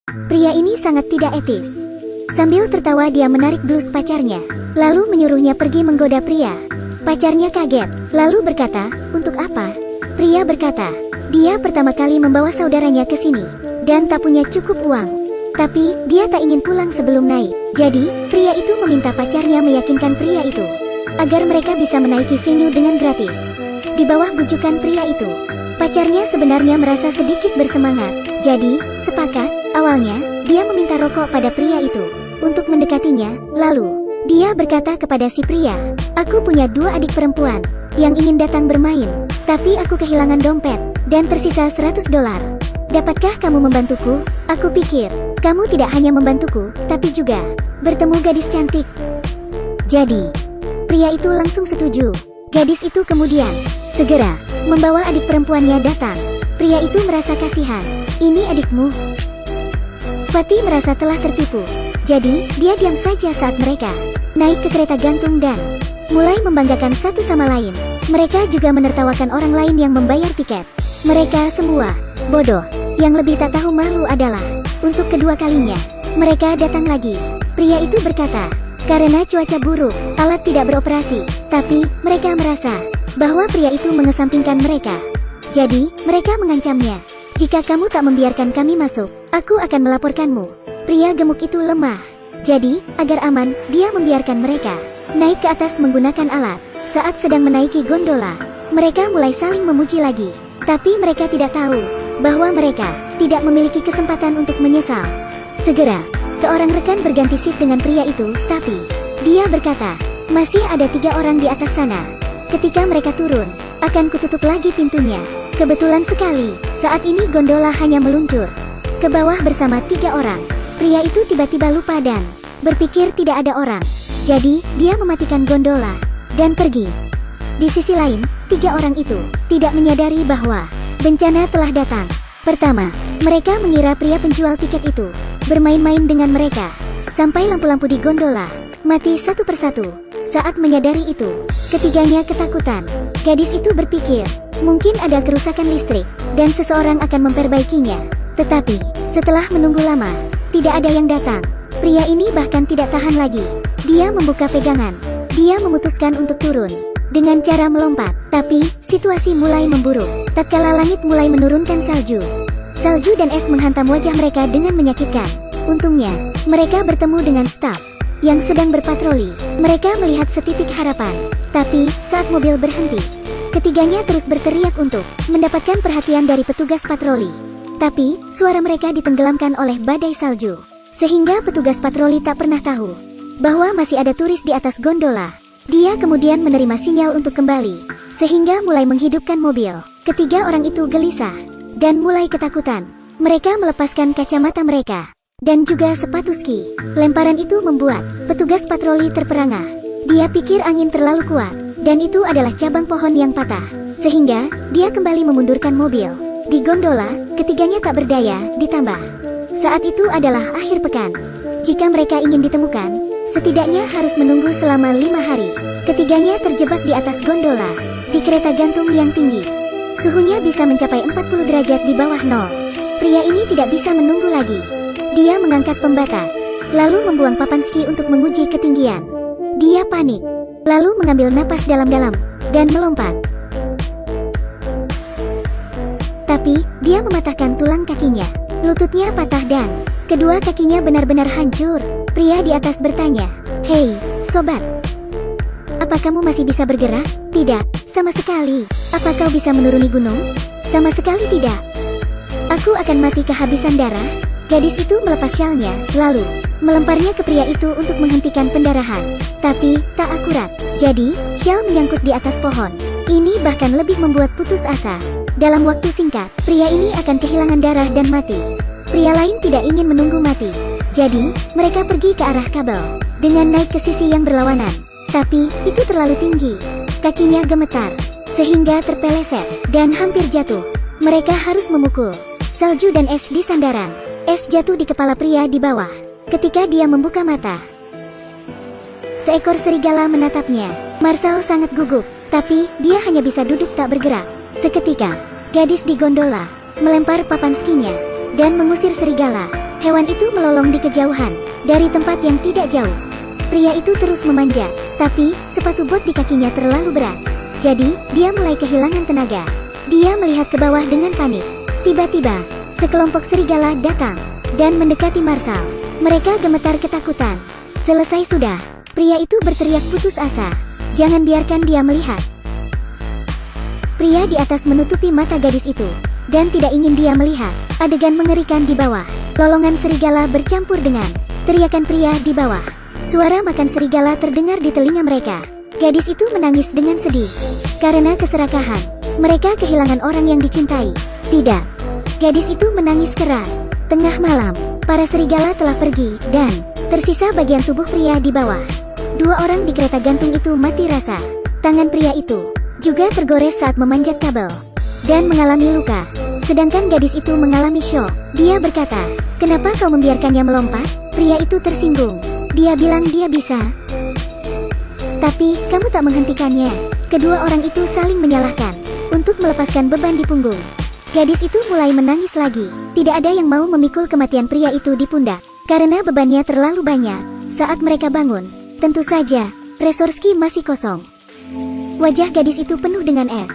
Pria ini sangat tidak etis. Sambil tertawa dia menarik blus pacarnya, lalu menyuruhnya pergi menggoda pria. Pacarnya kaget, lalu berkata, "Untuk apa?" Pria berkata, dia pertama kali membawa saudaranya ke sini, dan tak punya cukup uang. Tapi, dia tak ingin pulang sebelum naik. Jadi, pria itu meminta pacarnya meyakinkan pria itu, agar mereka bisa menaiki venue dengan gratis. Di bawah bujukan pria itu, pacarnya sebenarnya merasa sedikit bersemangat. Jadi, sepakat, awalnya, dia meminta rokok pada pria itu, untuk mendekatinya, lalu, dia berkata kepada si pria, "Aku punya 2 adik perempuan, yang ingin datang bermain, tapi aku kehilangan dompet, dan tersisa $100. Dapatkah kamu membantuku?" Aku pikir, kamu tidak hanya membantuku, tapi juga bertemu gadis cantik. Jadi, pria itu langsung setuju. Gadis itu kemudian segera membawa adik perempuannya datang. Pria itu merasa kasihan. "Ini adikmu?" Fatih merasa telah tertipu. Jadi, dia diam saja saat mereka naik ke kereta gantung dan mulai membanggakan satu sama lain. Mereka juga menertawakan orang lain yang membayar tiket. Mereka semua bodoh. Yang lebih tak tahu malu adalah, untuk kedua kalinya, mereka datang lagi. Pria itu berkata, karena cuaca buruk, alat tidak beroperasi. Tapi, mereka merasa bahwa pria itu mengesampingkan mereka. Jadi, mereka mengancamnya. "Jika kamu tak membiarkan kami masuk, aku akan melaporkanmu." Pria gemuk itu lemah. Jadi, agar aman, dia membiarkan mereka naik ke atas menggunakan alat. Saat sedang menaiki gondola, mereka mulai saling memuji lagi. Tapi mereka tidak tahu bahwa mereka tidak memiliki kesempatan untuk menyesal. Segera, seorang rekan berganti shift dengan pria itu, tapi dia berkata, "Masih ada 3 orang di atas sana. Ketika mereka turun, akan kututup lagi pintunya." Kebetulan sekali, saat ini gondola hanya meluncur ke bawah bersama 3 orang. Pria itu tiba-tiba lupa dan berpikir tidak ada orang. Jadi, dia mematikan gondola dan pergi. Di sisi lain, 3 orang itu tidak menyadari bahwa bencana telah datang. Pertama, mereka mengira pria penjual tiket itu bermain-main dengan mereka, sampai lampu-lampu di gondola mati satu persatu. Saat menyadari itu, ketiganya ketakutan. Gadis itu berpikir, mungkin ada kerusakan listrik, dan seseorang akan memperbaikinya. Tetapi, setelah menunggu lama, tidak ada yang datang. Pria ini bahkan tidak tahan lagi. Dia membuka pegangan. Dia memutuskan untuk turun dengan cara melompat. Tapi, situasi mulai memburuk. Tatkala langit mulai menurunkan salju. Salju dan es menghantam wajah mereka dengan menyakitkan. Untungnya, mereka bertemu dengan staf yang sedang berpatroli. Mereka melihat setitik harapan. Tapi, saat mobil berhenti, ketiganya terus berteriak untuk mendapatkan perhatian dari petugas patroli. Tapi, suara mereka ditenggelamkan oleh badai salju. Sehingga petugas patroli tak pernah tahu bahwa masih ada turis di atas gondola. Dia kemudian menerima sinyal untuk kembali, sehingga mulai menghidupkan mobil. Ketiga orang itu gelisah dan mulai ketakutan. Mereka melepaskan kacamata mereka dan juga sepatu ski. Lemparan itu membuat petugas patroli terperangah. Dia pikir angin terlalu kuat, dan itu adalah cabang pohon yang patah. Sehingga, dia kembali memundurkan mobil. Di gondola, ketiganya tak berdaya, ditambah saat itu adalah akhir pekan. Jika mereka ingin ditemukan, setidaknya harus menunggu selama 5 hari. Ketiganya terjebak di atas gondola, di kereta gantung yang tinggi. Suhunya bisa mencapai 40 derajat di bawah nol. Pria ini tidak bisa menunggu lagi. Dia mengangkat pembatas, lalu membuang papan ski untuk menguji ketinggian. Dia panik, lalu mengambil napas dalam-dalam, dan melompat. Tapi, dia mematahkan tulang kakinya. Lututnya patah dan kedua kakinya benar-benar hancur. Pria di atas bertanya, "Hei, sobat. Apa kamu masih bisa bergerak?" "Tidak, sama sekali." "Apa kau bisa menuruni gunung?" "Sama sekali tidak." "Aku akan mati kehabisan darah." Gadis itu melepas syalnya, lalu melemparnya ke pria itu untuk menghentikan pendarahan. Tapi, tak akurat. Jadi, syal menyangkut di atas pohon. Ini bahkan lebih membuat putus asa. Dalam waktu singkat, pria ini akan kehilangan darah dan mati. Pria lain tidak ingin menunggu mati. Jadi, mereka pergi ke arah kabel dengan naik ke sisi yang berlawanan. Tapi, itu terlalu tinggi. Kakinya gemetar, sehingga terpeleset dan hampir jatuh. Mereka harus memukul salju dan es di sandaran. Es jatuh di kepala pria di bawah. Ketika dia membuka mata, seekor serigala menatapnya. Marshall sangat gugup, tapi dia hanya bisa duduk tak bergerak. Seketika, gadis di gondola melempar papan skinya dan mengusir serigala. Hewan itu melolong di kejauhan, dari tempat yang tidak jauh. Pria itu terus memanjat, tapi sepatu bot di kakinya terlalu berat. Jadi, dia mulai kehilangan tenaga. Dia melihat ke bawah dengan panik. Tiba-tiba, sekelompok serigala datang dan mendekati Marshall. Mereka gemetar ketakutan. Selesai sudah, pria itu berteriak putus asa. Jangan biarkan dia melihat. Pria di atas menutupi mata gadis itu, dan tidak ingin dia melihat adegan mengerikan di bawah. Lolongan serigala bercampur dengan teriakan pria di bawah. Suara makan serigala terdengar di telinga mereka. Gadis itu menangis dengan sedih. Karena keserakahan, mereka kehilangan orang yang dicintai. Tidak. Gadis itu menangis keras. Tengah malam, para serigala telah pergi, dan tersisa bagian tubuh pria di bawah. 2 orang di kereta gantung itu mati rasa. Tangan pria itu juga tergores saat memanjat kabel dan mengalami luka. Sedangkan gadis itu mengalami syok. Dia berkata, "Kenapa kau membiarkannya melompat?" Pria itu tersinggung. Dia bilang dia bisa, tapi kamu tak menghentikannya. Kedua orang itu saling menyalahkan untuk melepaskan beban di punggung. Gadis itu mulai menangis lagi. Tidak ada yang mau memikul kematian pria itu di pundak, karena bebannya terlalu banyak. Saat mereka bangun, tentu saja, Resorski masih kosong. Wajah gadis itu penuh dengan es,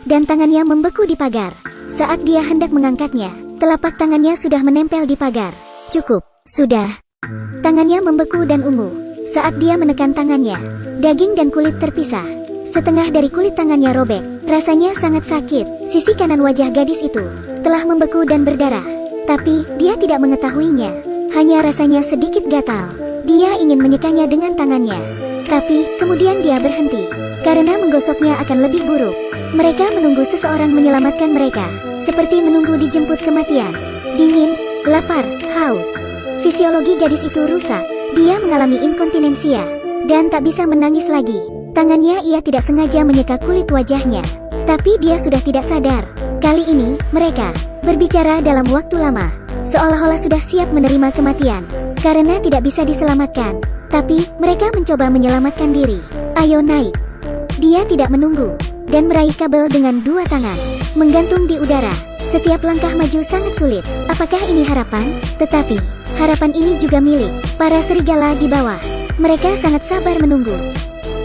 dan tangannya membeku di pagar. Saat dia hendak mengangkatnya, telapak tangannya sudah menempel di pagar. Cukup, sudah. Tangannya membeku dan ungu. Saat dia menekan tangannya, daging dan kulit terpisah. Setengah dari kulit tangannya robek. Rasanya sangat sakit. Sisi kanan wajah gadis itu telah membeku dan berdarah. Tapi, dia tidak mengetahuinya. Hanya rasanya sedikit gatal. Dia ingin menyekanya dengan tangannya. Tapi, kemudian dia berhenti. Karena menggosoknya akan lebih buruk. Mereka menunggu seseorang menyelamatkan mereka. Seperti menunggu dijemput kematian. Dingin, lapar, haus. Fisiologi gadis itu rusak. Dia mengalami inkontinensia. Dan tak bisa menangis lagi. Tangannya ia tidak sengaja menyeka kulit wajahnya. Tapi dia sudah tidak sadar. Kali ini, mereka berbicara dalam waktu lama. Seolah-olah sudah siap menerima kematian. Karena tidak bisa diselamatkan. Tapi, mereka mencoba menyelamatkan diri. Ayo naik. Dia tidak menunggu, dan meraih kabel dengan 2 tangan. Menggantung di udara. Setiap langkah maju sangat sulit. Apakah ini harapan? Tetapi, harapan ini juga milik para serigala di bawah. Mereka sangat sabar menunggu.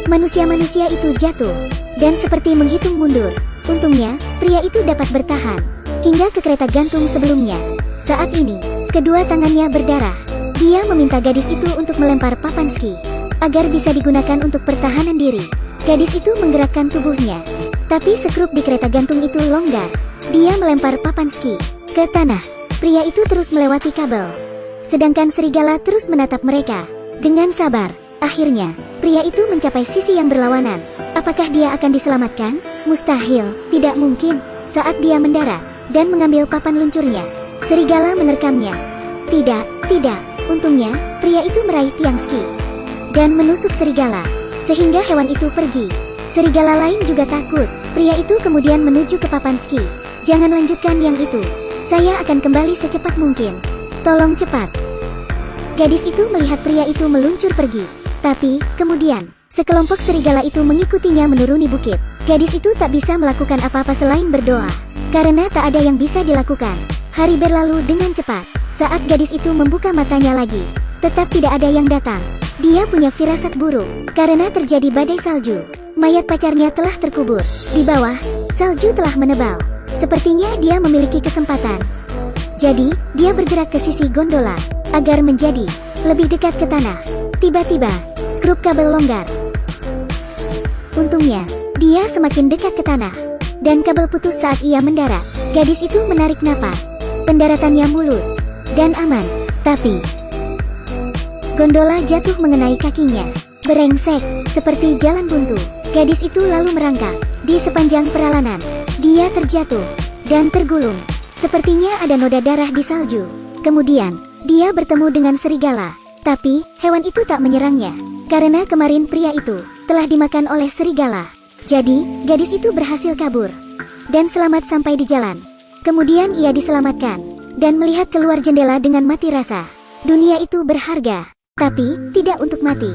Manusia-manusia itu jatuh, dan seperti menghitung mundur. Untungnya, pria itu dapat bertahan hingga ke kereta gantung sebelumnya. Saat ini, kedua tangannya berdarah. Dia meminta gadis itu untuk melempar papan ski, agar bisa digunakan untuk pertahanan diri. Gadis itu menggerakkan tubuhnya, tapi sekrup di kereta gantung itu longgar. Dia melempar papan ski ke tanah. Pria itu terus melewati kabel, sedangkan serigala terus menatap mereka dengan sabar. Akhirnya, pria itu mencapai sisi yang berlawanan. Apakah dia akan diselamatkan? Mustahil, tidak mungkin. Saat dia mendarat dan mengambil papan luncurnya, serigala menerkamnya. Tidak, tidak. Untungnya, pria itu meraih tiang ski dan menusuk serigala, sehingga hewan itu pergi. Serigala lain juga takut. Pria itu kemudian menuju ke papan ski. Jangan lanjutkan yang itu. Saya akan kembali secepat mungkin. Tolong cepat. Gadis itu melihat pria itu meluncur pergi. Tapi, kemudian, sekelompok serigala itu mengikutinya menuruni bukit. Gadis itu tak bisa melakukan apa-apa selain berdoa. Karena tak ada yang bisa dilakukan. Hari berlalu dengan cepat. Saat gadis itu membuka matanya lagi, tetap tidak ada yang datang. Dia punya firasat buruk, karena terjadi badai salju. Mayat pacarnya telah terkubur. Di bawah, salju telah menebal. Sepertinya dia memiliki kesempatan. Jadi, dia bergerak ke sisi gondola, agar menjadi lebih dekat ke tanah. Tiba-tiba, skrup kabel longgar. Untungnya, dia semakin dekat ke tanah, dan kabel putus saat ia mendarat. Gadis itu menarik napas. Pendaratannya mulus dan aman. Tapi, gondola jatuh mengenai kakinya. Berengsek, seperti jalan buntu. Gadis itu lalu merangkak di sepanjang peralanan. Dia terjatuh dan tergulung. Sepertinya ada noda darah di salju. Kemudian, dia bertemu dengan serigala. Tapi, hewan itu tak menyerangnya. Karena kemarin pria itu telah dimakan oleh serigala. Jadi, gadis itu berhasil kabur dan selamat sampai di jalan. Kemudian ia diselamatkan dan melihat keluar jendela dengan mati rasa. Dunia itu berharga, tapi tidak untuk mati.